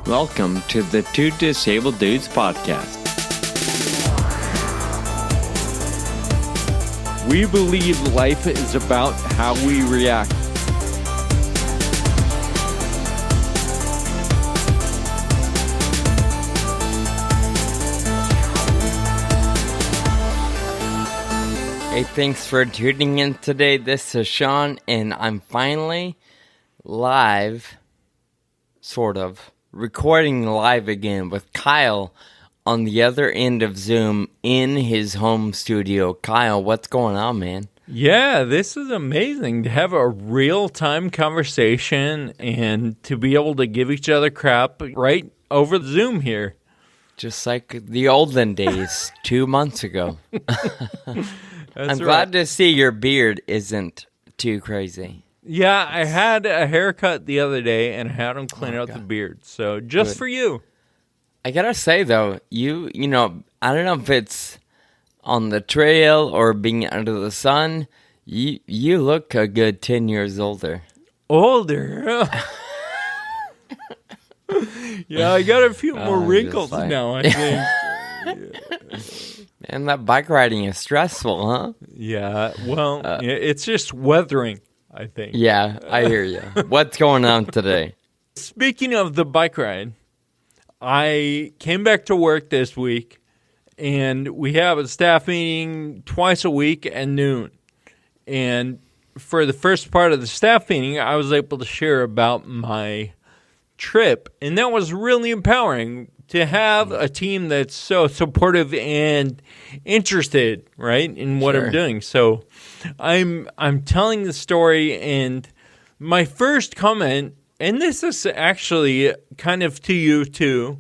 Welcome to the Two Disabled Dudes podcast. We believe life is about how we react. Hey, thanks for tuning in today. This is Sean, and I'm finally live, sort of, recording live again with Kyle on the other end of Zoom in his home studio. Kyle, what's going on, man? Yeah, this is amazing to have a real-time conversation and to be able to give each other crap right over Zoom here. Just like the olden days 2 months ago. I'm glad to see your beard isn't too crazy. Yeah, I had a haircut the other day and I had him clean out the beard. So just Good. for you. I gotta say though, you know, I don't know if it's on the trail or being under the sun, you look a good 10 years older. Older? Yeah, I got a few more wrinkles now, I think. Man, that bike riding is stressful, huh? Yeah, well, it's just weathering, I think. Yeah, I hear you. What's going on today? Speaking of the bike ride, I came back to work this week, and we have a staff meeting twice a week at noon. And for the first part of the staff meeting, I was able to share about my trip, and that was really empowering to have a team that's so supportive and interested, right, in what I'm doing. So I'm telling the story, and my first comment, and this is actually kind of to you too,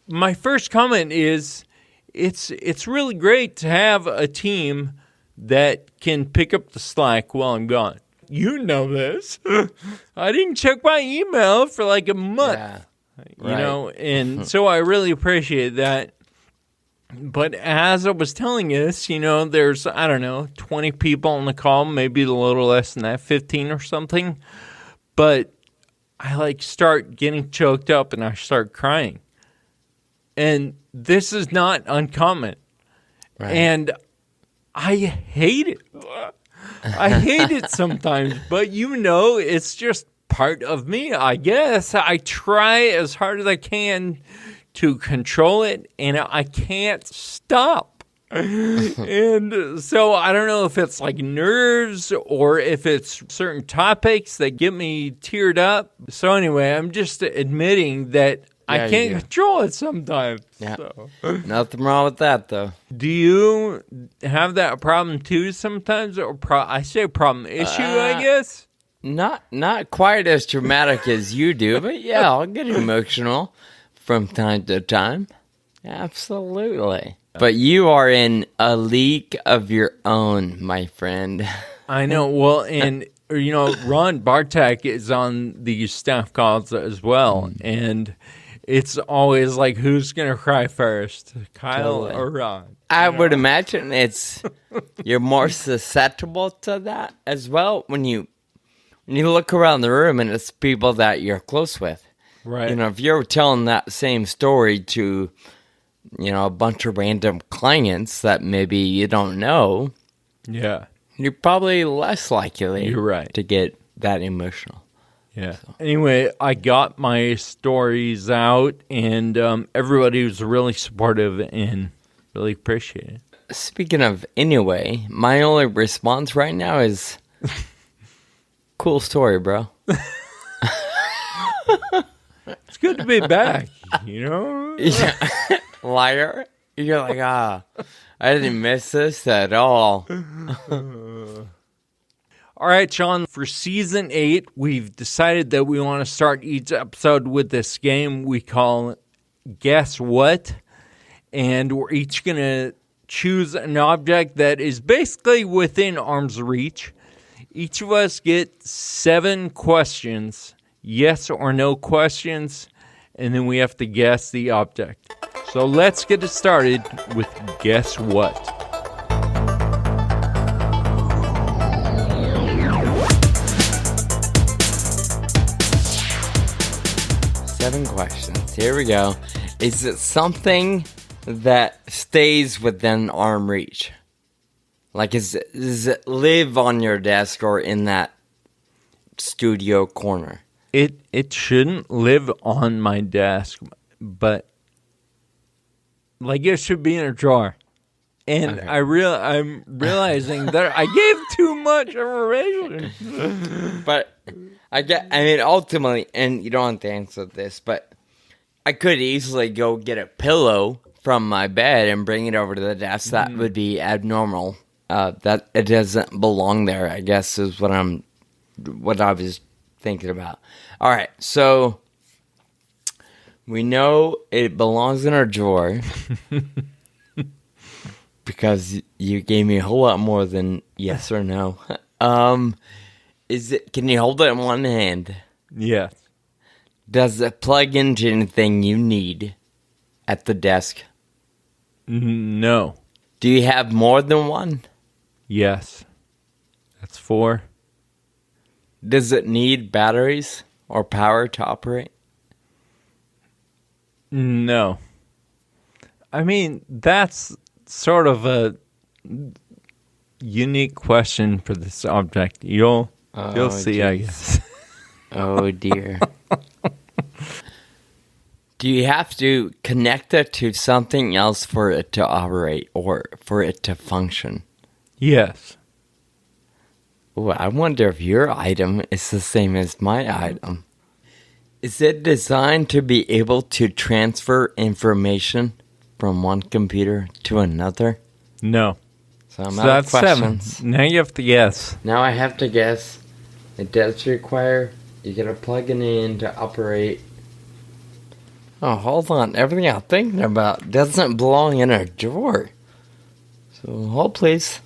my first comment is it's really great to have a team that can pick up the slack while I'm gone. You know this. I didn't check my email for like a month. Yeah. You know, and so I really appreciate that. But as I was telling you this, you know, there's, 20 people on the call, maybe a little less than that, 15 or something. But I start getting choked up and I start crying. And this is not uncommon. Right. And I hate it. I hate it sometimes, but it's just part of me, I guess. I try as hard as I can to control it, and I can't stop. And so I don't know if it's like nerves or if it's certain topics that get me teared up. So anyway, I'm just admitting that I can't control it sometimes. Yeah. So. Nothing wrong with that, though. Do you have that problem too sometimes? Or I say problem, issue, I guess? Not quite as dramatic as you do, but yeah, I'll get emotional from time to time. Absolutely. But you are in a league of your own, my friend. I know. Well, and, Ron Bartek is on these staff calls as well. And it's always like, who's going to cry first, Kyle or Ron? I would imagine you're more susceptible to that as well when you look around the room and it's people that you're close with. Right. If you're telling that same story to, a bunch of random clients that maybe you don't know, yeah, you're probably less likely to get that emotional. Yeah. So. Anyway, I got my stories out, and everybody was really supportive and really appreciate it. Speaking of anyway, my only response right now is... Cool story, bro. It's good to be back, Yeah. Liar. You're like, I didn't miss this at all. All right, Sean, for Season 8, we've decided that we want to start each episode with this game we call Guess What? And we're each going to choose an object that is basically within arm's reach. Each of us get 7 questions, yes or no questions, and then we have to guess the object. So let's get it started with Guess What? 7 questions. Here we go. Is it something that stays within arm reach? Like, does it live on your desk or in that studio corner? It shouldn't live on my desk, but like it should be in a drawer. And Okay. I'm realizing that I gave too much information. But I mean, ultimately, and you don't have to answer this, but I could easily go get a pillow from my bed and bring it over to the desk. That would be abnormal. That it doesn't belong there, I guess, is what I was thinking about. All right, so we know it belongs in our drawer because you gave me a whole lot more than yes or no. Can you hold it in one hand? Yes. Does it plug into anything you need at the desk? No. Do you have more than one? Yes. That's 4. Does it need batteries or power to operate? No. I mean, that's sort of a unique question for this object. You'll see, I guess. Oh, dear. Do you have to connect it to something else for it to operate or for it to function? Yes. Ooh, I wonder if your item is the same as my item. Is it designed to be able to transfer information from one computer to another? No. So I'm So out of that's questions. 7. Now you have to guess. Now I have to guess. It does require you gotta plug it in to operate. Oh, hold on. Everything I'm thinking about doesn't belong in a drawer. So hold, please.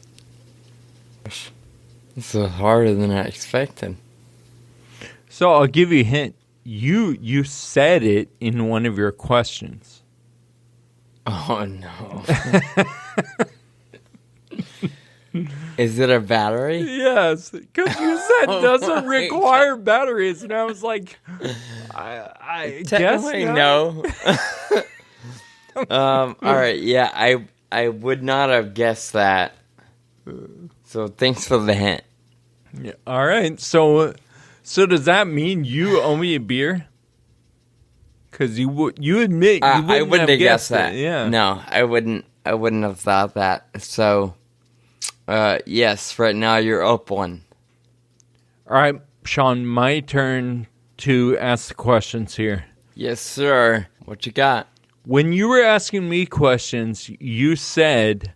This is harder than I expected. So I'll give you a hint. You said it in one of your questions. Oh no. Is it a battery? Yes, because you said Oh doesn't my require batteries, and I was like, I guess Technically, not. no. All right, yeah, I would not have guessed that. So thanks for the hint. Yeah, all right, so does that mean you owe me a beer? Because you admit you wouldn't I wouldn't have guessed that. it. Yeah, No, I wouldn't have thought that. So, yes, right now you're up 1. All right, Sean, my turn to ask the questions here. Yes, sir. What you got? When you were asking me questions, you said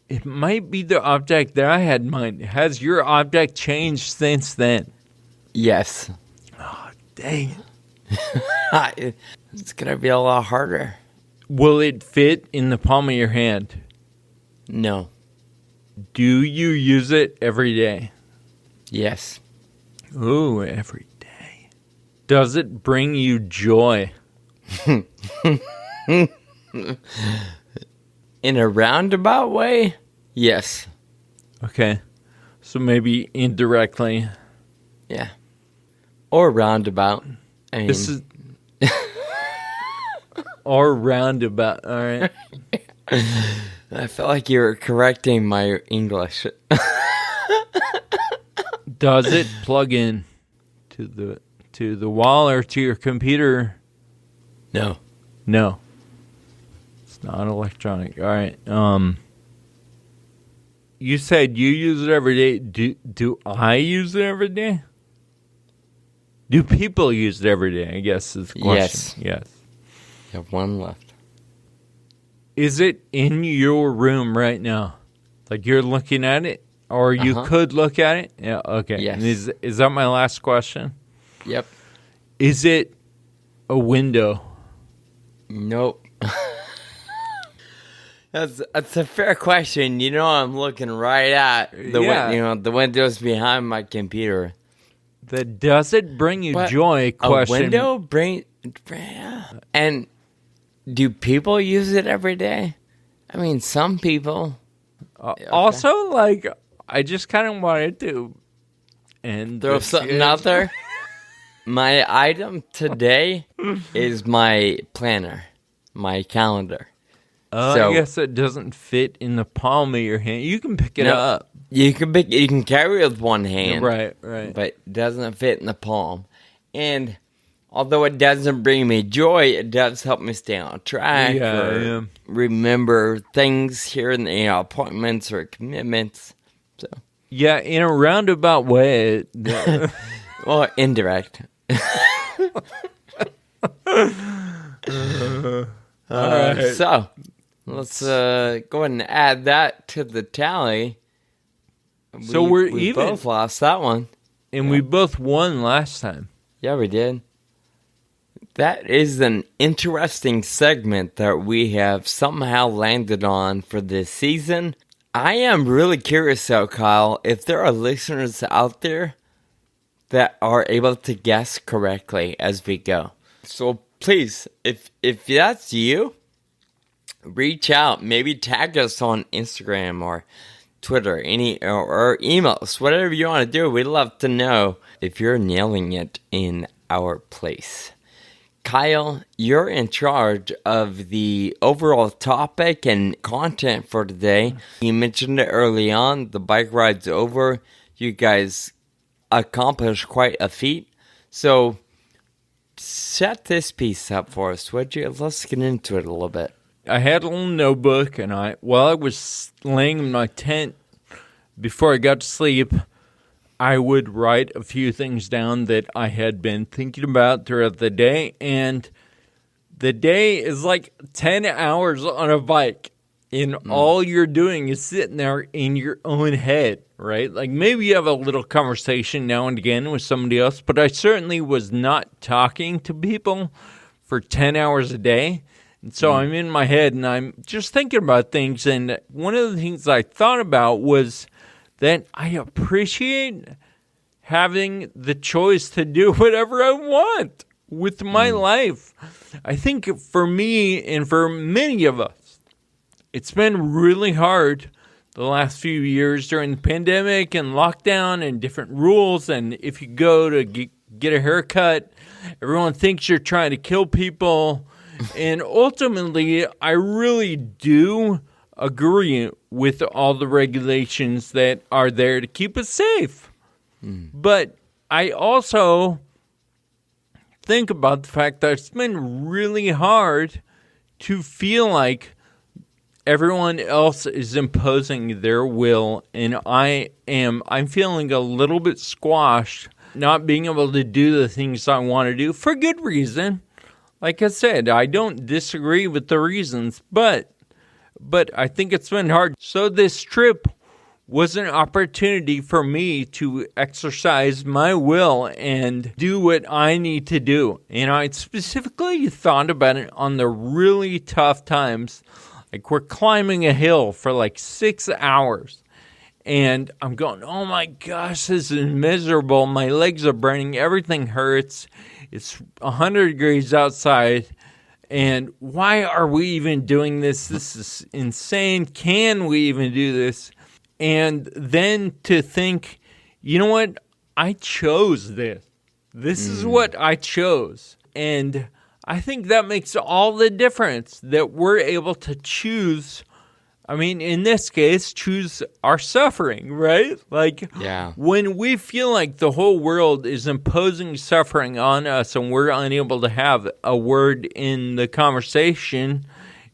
it might be the object that I had in mind. Has your object changed since then? Yes. Dang it. It's gonna be a lot harder. Will it fit in the palm of your hand? No. Do you use it every day? Yes. Ooh, every day. Does it bring you joy? In a roundabout way? Yes. Okay. So maybe indirectly. Yeah. Or roundabout. I mean, This is or roundabout. All right. I felt like you were correcting my English. Does it plug in to the wall or to your computer? No. No. It's not electronic. All right. You said you use it every day. Do I use it every day? Do people use it every day? I guess is the question. Yes. You have 1 left. Is it in your room right now? Like you're looking at it? Or you could look at it? Yeah, okay. Yes. Is that my last question? Yep. Is it a window? Nope. That's a fair question. You know, I'm looking right at the windows behind my computer. Does it bring you But joy? Question. A window and do people use it every day? I mean, some people. Also, like, I just kind of wanted to end Throw this something game. out there. My item today is my planner, my calendar. I guess it doesn't fit in the palm of your hand. You can pick it up. You can carry it with one hand. Right. But it doesn't fit in the palm. And although it doesn't bring me joy, it does help me stay on track or remember things here in the appointments or commitments. So yeah, in a roundabout way. Well, indirect. All right. So let's go ahead and add that to the tally. So we even. Both lost that one. And we both won last time. Yeah, we did. That is an interesting segment that we have somehow landed on for this season. I am really curious, though, Kyle, if there are listeners out there that are able to guess correctly as we go. So please, if that's you, reach out. Maybe tag us on Instagram or Twitter, or email us, whatever you want to do. We'd love to know if you're nailing it in our place. Kyle, you're in charge of the overall topic and content for today. You mentioned it early on. The bike ride's over. You guys accomplished quite a feat. So set this piece up for us, would you? Let's get into it a little bit. I had a little notebook, and while I was laying in my tent before I got to sleep, I would write a few things down that I had been thinking about throughout the day. And the day is like 10 hours on a bike, and all you're doing is sitting there in your own head, right? Like maybe you have a little conversation now and again with somebody else, but I certainly was not talking to people for 10 hours a day. And so I'm in my head and I'm just thinking about things. And one of the things I thought about was that I appreciate having the choice to do whatever I want with my life. I think for me and for many of us, it's been really hard the last few years during the pandemic and lockdown and different rules. And if you go to get a haircut, everyone thinks you're trying to kill people. And ultimately, I really do agree with all the regulations that are there to keep us safe. But I also think about the fact that it's been really hard to feel like everyone else is imposing their will, and I'm feeling a little bit squashed, not being able to do the things I want to do for good reason. Like I said, I don't disagree with the reasons, but I think it's been hard. So this trip was an opportunity for me to exercise my will and do what I need to do. And I specifically thought about it on the really tough times. Like we're climbing a hill for like 6 hours. And I'm going, oh my gosh, this is miserable. My legs are burning. Everything hurts. It's 100 degrees outside. And why are we even doing this? This is insane. Can we even do this? And then to think, you know what? I chose this. This is what I chose. And I think that makes all the difference that we're able to choose. I mean, in this case, choose our suffering, right? Like, when we feel like the whole world is imposing suffering on us and we're unable to have a word in the conversation,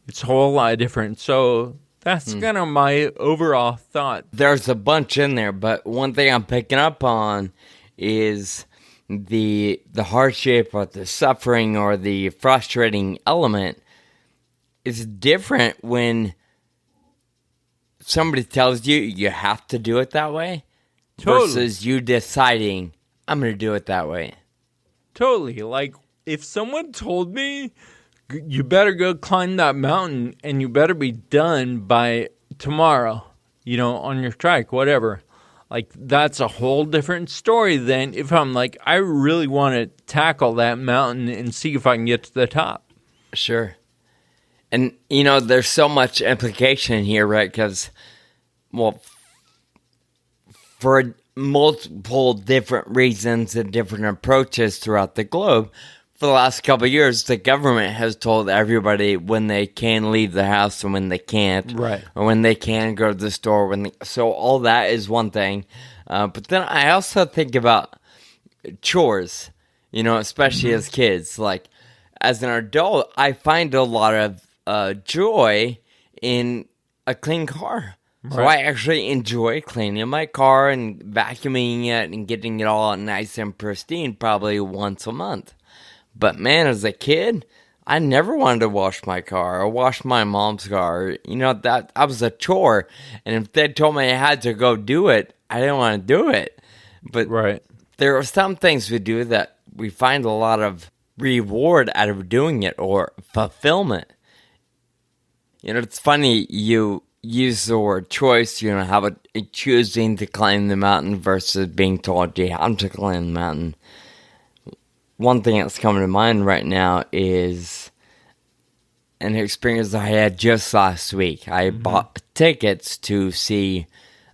it's a whole lot different. So that's kind of my overall thought. There's a bunch in there, but one thing I'm picking up on is the hardship or the suffering or the frustrating element is different when somebody tells you you have to do it that way versus you deciding, I'm going to do it that way. Totally. Like, if someone told me, you better go climb that mountain and you better be done by tomorrow, you know, on your trike, whatever. Like, that's a whole different story than if I'm like, I really want to tackle that mountain and see if I can get to the top. Sure. And, you know, there's so much implication here, right? Because, well, for multiple different reasons and different approaches throughout the globe. For the last couple of years, the government has told everybody when they can leave the house and when they can't, Right. or when they can go to the store. So all that is one thing. But then I also think about chores, especially as kids. Like, as an adult, I find a lot of joy in a clean car. So I actually enjoy cleaning my car and vacuuming it and getting it all nice and pristine probably once a month. But man, as a kid, I never wanted to wash my car or wash my mom's car. That was a chore. And if they told me I had to go do it, I didn't want to do it. But there are some things we do that we find a lot of reward out of doing it or fulfillment. It's funny you use the word choice, how about choosing to climb the mountain versus being told you have to climb the mountain. One thing that's coming to mind right now is an experience I had just last week. I bought tickets to see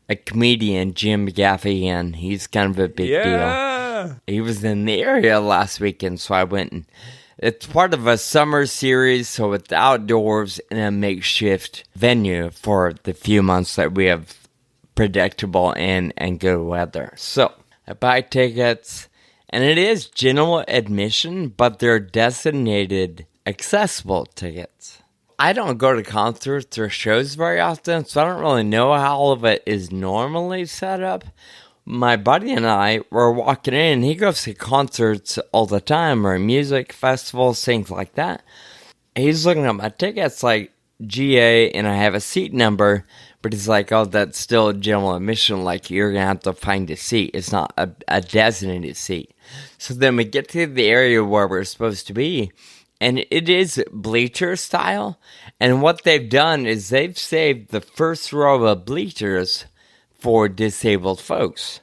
a comedian, Jim Gaffigan. He's kind of a big deal. He was in the area last weekend, so I went. And it's part of a summer series, so it's outdoors in a makeshift venue for the few months that we have predictable and good weather. So I buy tickets, and it is general admission, but they're designated accessible tickets. I don't go to concerts or shows very often, so I don't really know how all of it is normally set up. My buddy and I were walking in, and he goes to concerts all the time, or music festivals, things like that. He's looking at my tickets like GA, and I have a seat number, but he's like, oh, that's still general admission, like you're going to have to find a seat. It's not a designated seat. So then we get to the area where we're supposed to be, and it is bleacher style. And what they've done is they've saved the first row of bleachers for disabled folks.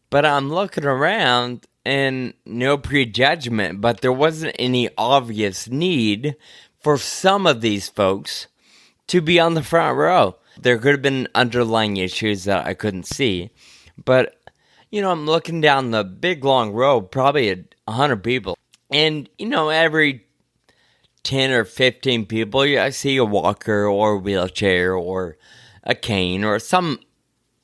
But I'm looking around, and no prejudgment, but there wasn't any obvious need for some of these folks to be on the front row. There could have been underlying issues that I couldn't see. But, I'm looking down the big long row, probably 100 people. And, every 10 or 15 people, I see a walker or a wheelchair or a cane or some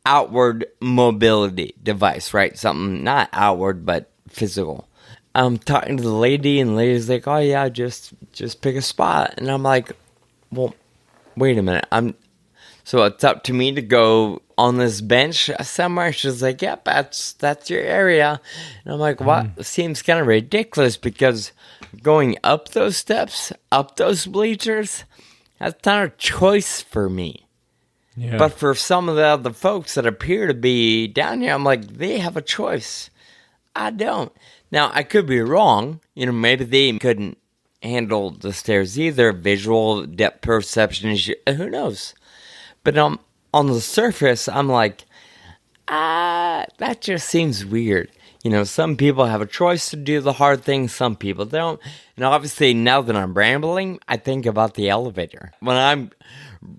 outward mobility device, right? Something not outward, but physical. I'm talking to the lady, and the lady's like, oh, yeah, just pick a spot. And I'm like, well, wait a minute. So it's up to me to go on this bench somewhere. She's like, yep, that's your area. And I'm like, what? Seems kind of ridiculous, because going up those steps, up those bleachers, that's not a choice for me. Yeah. But for some of the other folks that appear to be down here, I'm like, they have a choice. I don't. Now, I could be wrong. Maybe they couldn't handle the stairs either. Visual depth perception issue. Who knows? But on the surface, I'm like, that just seems weird. Some people have a choice to do the hard things, some people don't. And obviously, now that I'm rambling, I think about the elevator. When I'm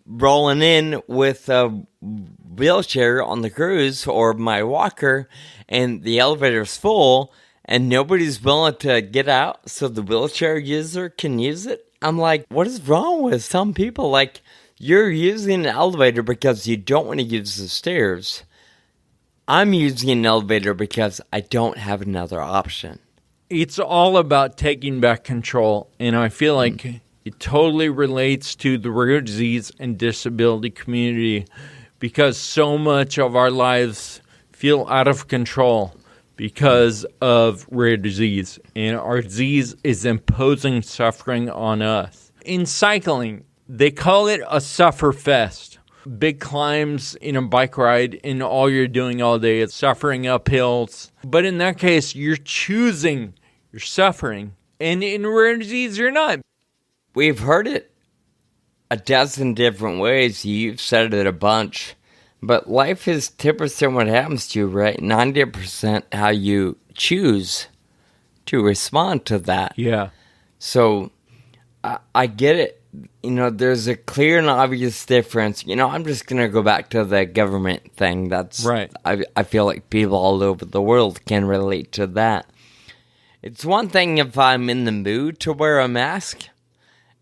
rolling in with a wheelchair on the cruise or my walker, and the elevator's full, and nobody's willing to get out so the wheelchair user can use it, I'm like, what is wrong with some people? Like, you're using an elevator because you don't want to use the stairs. I'm using an elevator because I don't have another option. It's all about taking back control, and I feel like it totally relates to the rare disease and disability community, because so much of our lives feel out of control because of rare disease, and our disease is imposing suffering on us. In cycling, they call it a suffer fest. Big climbs in a bike ride, and all you're doing all day is suffering up hills. But in that case, you're choosing your suffering. And in rare disease, you're not. We've heard it a dozen different ways. You've said it a bunch. But life is 10% what happens to you, right? 90% how you choose to respond to that. Yeah. So I get it there's a clear and obvious difference. I'm just going to go back to the government thing. That's right. I feel like people all over the world can relate to that. It's one thing if I'm in the mood to wear a mask.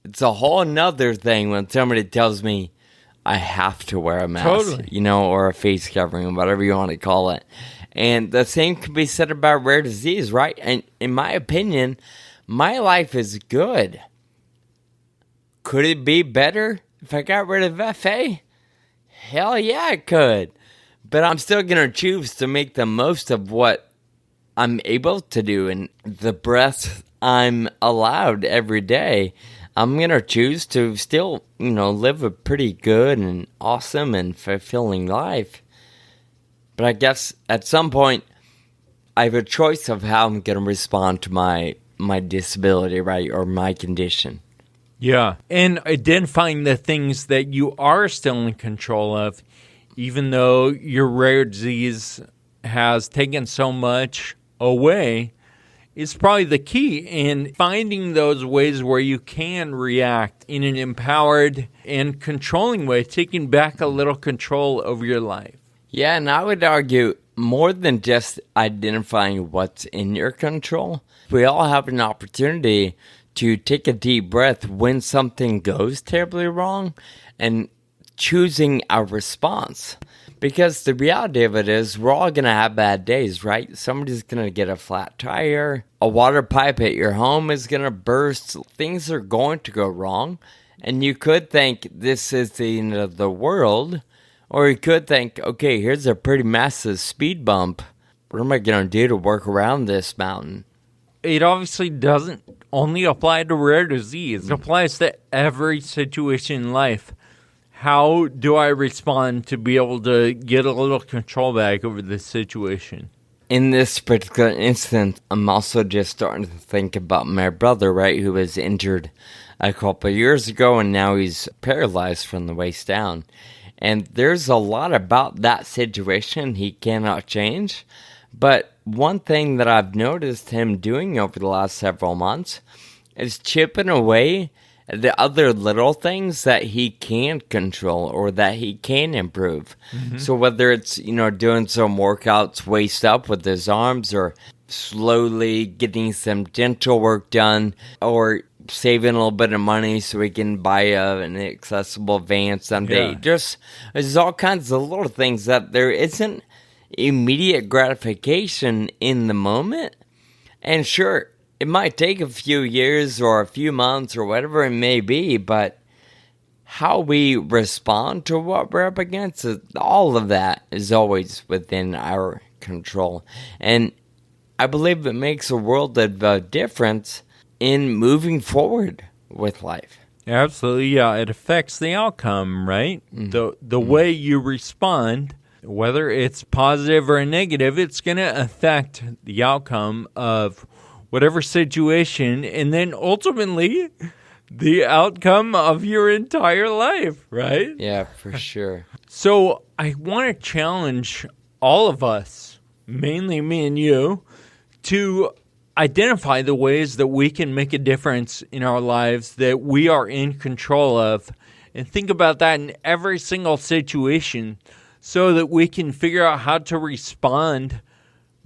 It's a whole nother thing when somebody tells me I have to wear a mask, totally. Or a face covering, whatever you want to call it. And the same can be said about rare disease, right? And in my opinion, my life is good. Could it be better if I got rid of FA? Hell yeah, it could. But I'm still going to choose to make the most of what I'm able to do and the breath I'm allowed every day. I'm going to choose to still, live a pretty good and awesome and fulfilling life. But I guess at some point, I have a choice of how I'm going to respond to my disability, right, or my condition. Yeah, and identifying the things that you are still in control of, even though your rare disease has taken so much away, is probably the key in finding those ways where you can react in an empowered and controlling way, taking back a little control over your life. Yeah, and I would argue more than just identifying what's in your control, we all have an opportunity to take a deep breath when something goes terribly wrong and choosing our response. Because the reality of it is we're all going to have bad days, right? Somebody's going to get a flat tire. A water pipe at your home is going to burst. Things are going to go wrong. And you could think this is the end of the world. Or you could think, okay, here's a pretty massive speed bump. What am I going to do to work around this mountain? It obviously doesn't only apply to rare disease. It applies to every situation in life. How do I respond to be able to get a little control back over this situation? In this particular instance, I'm also just starting to think about my brother, right, who was injured a couple of years ago, and now he's paralyzed from the waist down. And there's a lot about that situation he cannot change. But one thing that I've noticed him doing over the last several months is chipping away at the other little things that he can control or that he can improve. Mm-hmm. So whether it's, doing some workouts waist up with his arms or slowly getting some dental work done or saving a little bit of money so we can buy an accessible van someday. Yeah. There's all kinds of little things that there isn't immediate gratification in the moment. And sure, it might take a few years or a few months or whatever it may be, but how we respond to what we're up against, all of that is always within our control. And I believe it makes a world of difference in moving forward with life. Absolutely, yeah. It affects the outcome, right? Mm-hmm. The way you respond, whether it's positive or negative, it's going to affect the outcome of whatever situation, and then ultimately the outcome of your entire life, right? Yeah, for sure. So I want to challenge all of us, mainly me and you, to identify the ways that we can make a difference in our lives that we are in control of, and think about that in every single situation so that we can figure out how to respond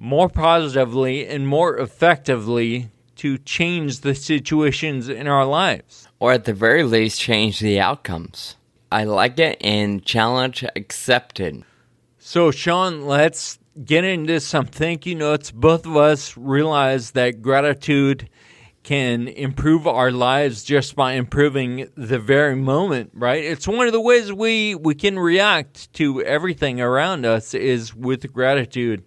more positively and more effectively to change the situations in our lives. Or at the very least, change the outcomes. I like it, and challenge accepted. So, Sean, let's get into some thank you notes. Both of us realize that gratitude can improve our lives just by improving the very moment, right? It's one of the ways we can react to everything around us is with gratitude.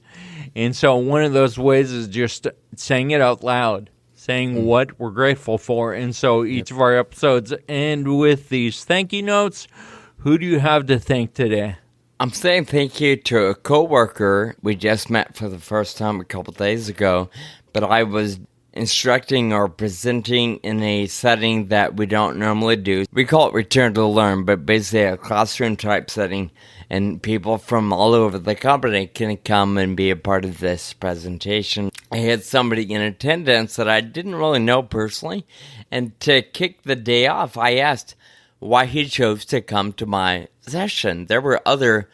And so one of those ways is just saying it out loud, saying what we're grateful for. And so each of our episodes end with these thank you notes. Who do you have to thank today? I'm saying thank you to a coworker we just met for the first time a couple days ago, but I was instructing or presenting in a setting that we don't normally do. We call it Return to Learn, but basically a classroom type setting, and people from all over the company can come and be a part of this presentation. I had somebody in attendance that I didn't really know personally, and to kick the day off, I asked why he chose to come to my session. There were other,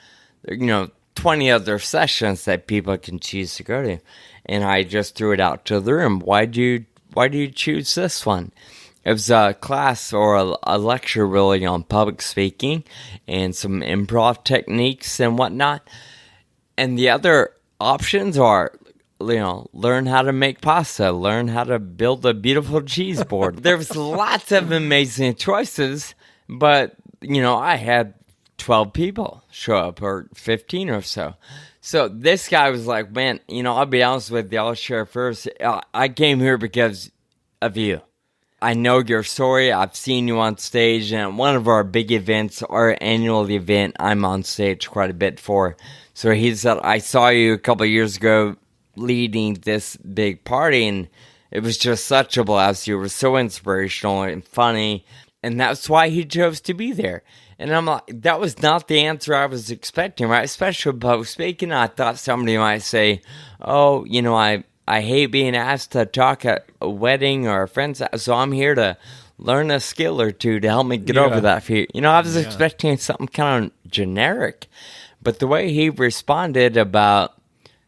20 other sessions that people can choose to go to, and I just threw it out to the room. Why do you choose this one? It was a class or a lecture really on public speaking and some improv techniques and whatnot. And the other options are, learn how to make pasta, learn how to build a beautiful cheese board. There's lots of amazing choices, but, I had 12 people show up, or 15 or so. So this guy was like, man, I'll be honest with you, I'll share first. I came here because of you. I know your story. I've seen you on stage, and one of our big events, our annual event, I'm on stage quite a bit for. So he said, I saw you a couple of years ago leading this big party, and it was just such a blast. You were so inspirational and funny, and that's why he chose to be there. And I'm like, that was not the answer I was expecting, right? Especially with public speaking. I thought somebody might say, oh, I hate being asked to talk at a wedding or a friend's house, so I'm here to learn a skill or two to help me get over that fear. I was expecting something kind of generic. But the way he responded about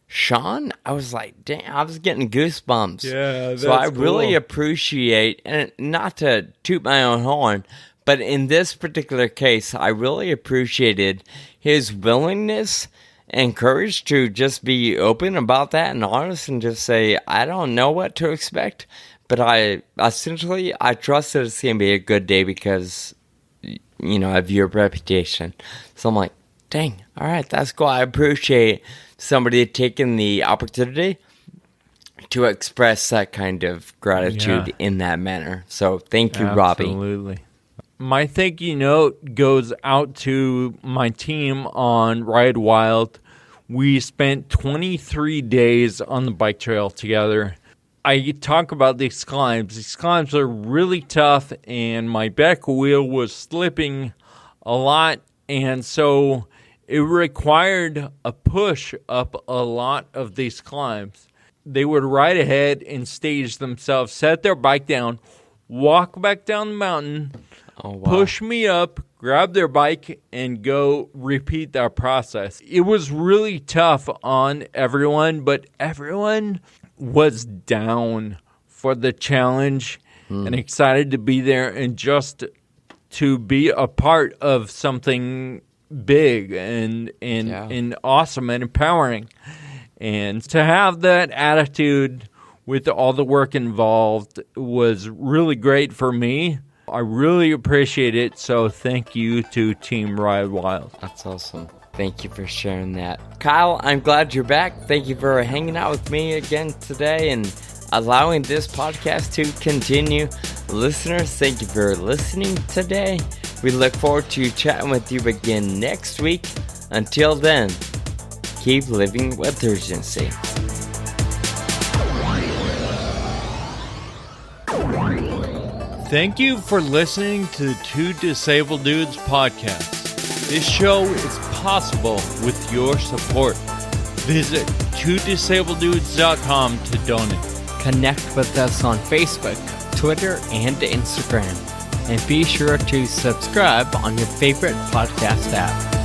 Sean, I was like, damn, I was getting goosebumps. Yeah, that's so I cool. really appreciate, and not to toot my own horn, but in this particular case, I really appreciated his willingness and courage to just be open about that and honest and just say, I don't know what to expect, but I trust that it's going to be a good day because, of your reputation. So I'm like, dang, all right, that's cool. I appreciate somebody taking the opportunity to express that kind of gratitude in that manner. So thank you, Robbie. Absolutely. My thank you note goes out to my team on Ride Wild. We spent 23 days on the bike trail together. I talk about these climbs. These climbs are really tough, and my back wheel was slipping a lot, and so it required a push up a lot of these climbs. They would ride ahead and stage themselves, set their bike down, walk back down the mountain, push me up, grab their bike, and go repeat that process. It was really tough on everyone, but everyone was down for the challenge and excited to be there and just to be a part of something big and awesome and empowering. And to have that attitude with all the work involved was really great for me. I really appreciate it, so thank you to Team Ride Wild. That's awesome. Thank you for sharing that. Kyle, I'm glad you're back. Thank you for hanging out with me again today and allowing this podcast to continue. Listeners, thank you for listening today. We look forward to chatting with you again next week. Until then, keep living with urgency. Thank you for listening to the Two Disabled Dudes podcast. This show is possible with your support. Visit twodisableddudes.com to donate. Connect with us on Facebook, Twitter, and Instagram. And be sure to subscribe on your favorite podcast app.